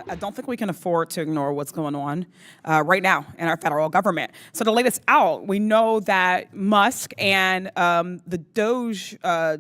I don't think we can afford to ignore what's going on right now in our federal government. So the latest out, we know that Musk and the Doge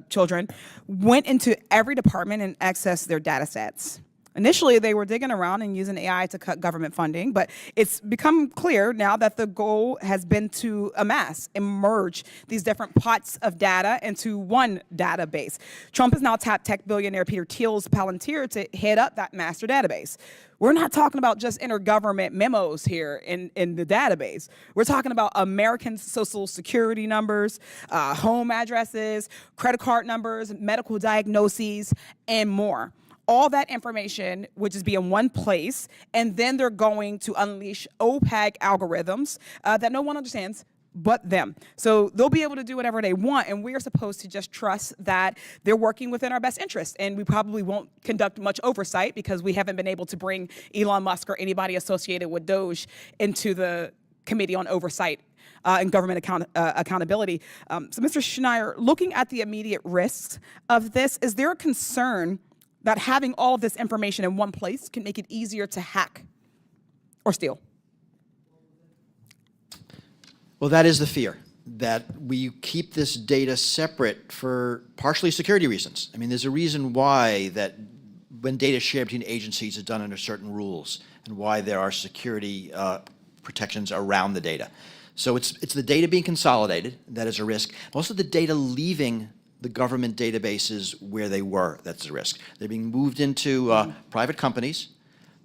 children went into every department and accessed their data sets. Initially, they were digging around and using AI to cut government funding, but it's become clear now that the goal has been to amass and merge these different pots of data into one database. Trump has now tapped tech billionaire Peter Thiel's Palantir to head up that master database. We're not talking about just intergovernment memos here in the database. We're talking about Americans' social security numbers, home addresses, credit card numbers, medical diagnoses, and more. All that information would just be in one place, and then they're going to unleash opaque algorithms that no one understands but them. So they'll be able to do whatever they want, and we are supposed to just trust that they're working within our best interest. And we probably won't conduct much oversight because we haven't been able to bring Elon Musk or anybody associated with Doge into the Committee on Oversight and Government Accountability. So Mr. Schneier, looking at the immediate risks of this, is there a concern that having all of this information in one place can make it easier to hack or steal? Well, that is the fear, that we keep this data separate for partially security reasons. I mean, there's a reason why that when data is shared between agencies is done under certain rules and why there are security protections around the data. So it's the data being consolidated that is a risk. Also the data leaving the government databases where they were, that's the risk. They're being moved into private companies.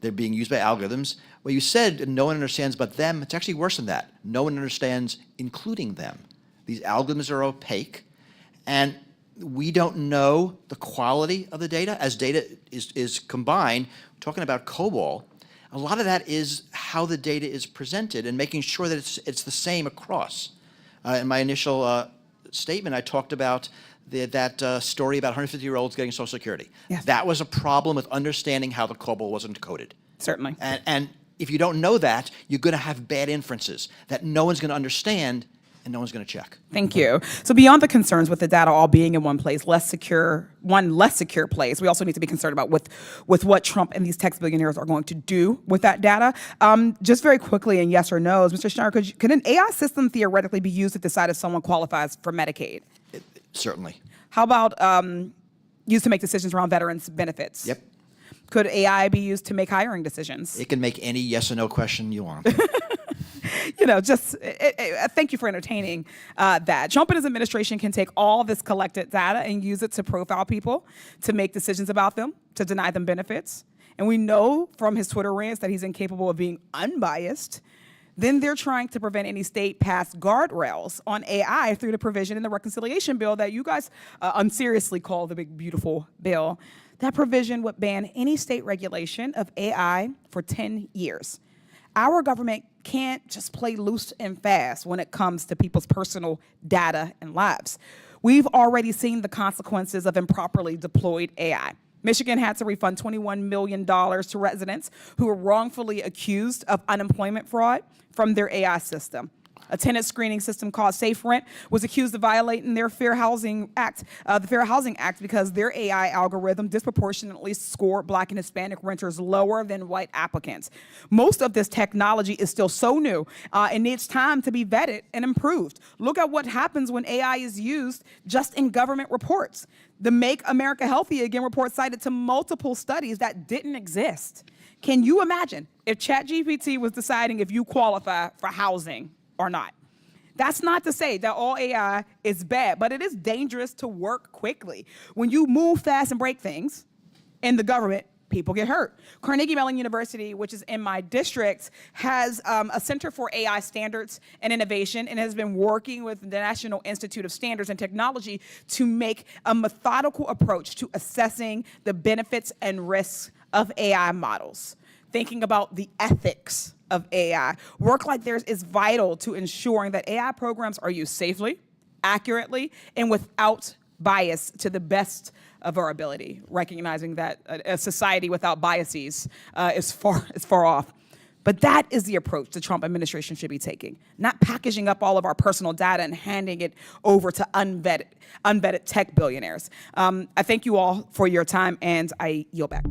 They're being used by algorithms. Well, you said no one understands but them. It's actually worse than that. No one understands, including them. These algorithms are opaque, and we don't know the quality of the data. As data is combined, talking about COBOL, a lot of that is how the data is presented and making sure that it's the same across. In my initial statement, I talked about that story about 150-year-olds getting Social Security. Yes. That was a problem with understanding how the COBOL was encoded. Certainly. And if you don't know that, you're going to have bad inferences that no one's going to understand and no one's going to check. Thank you. So beyond the concerns with the data all being in one place, less secure place, we also need to be concerned about with what Trump and these tech billionaires are going to do with that data. Just very quickly, in yes or no's, Mr. Schneier, could an AI system theoretically be used to decide if someone qualifies for Medicaid? Certainly. How about used to make decisions around veterans' benefits? Yep. Could AI be used to make hiring decisions? It can make any yes or no question you want. You know, thank you for entertaining that. Trump and his administration can take all this collected data and use it to profile people, to make decisions about them, to deny them benefits. And we know from his Twitter rants that he's incapable of being unbiased. Then they're trying to prevent any state-passed guardrails on AI through the provision in the reconciliation bill that you guys unseriously call the big, beautiful bill. That provision would ban any state regulation of AI for 10 years. Our government can't just play loose and fast when it comes to people's personal data and lives. We've already seen the consequences of improperly deployed AI. Michigan had to refund $21 million to residents who were wrongfully accused of unemployment fraud from their AI system. A tenant screening system called Safe Rent was accused of violating their Fair Housing Act, the Fair Housing Act, because their AI algorithm disproportionately scored Black and Hispanic renters lower than white applicants. Most of this technology is still so new and needs time to be vetted and improved. Look at what happens when AI is used just in government reports. The Make America Healthy Again report cited to multiple studies that didn't exist. Can you imagine if ChatGPT was deciding if you qualify for housing or not? That's not to say that all AI is bad, but it is dangerous to work quickly. When you move fast and break things in the government, people get hurt. Carnegie Mellon University, which is in my district, has a Center for AI Standards and Innovation and has been working with the National Institute of Standards and Technology to make a methodical approach to assessing the benefits and risks of AI models, thinking about the ethics of AI. Work like theirs is vital to ensuring that AI programs are used safely, accurately, and without bias to the best of our ability, recognizing that a society without biases is far off. But that is the approach the Trump administration should be taking, not packaging up all of our personal data and handing it over to unvetted tech billionaires. I thank you all for your time, and I yield back.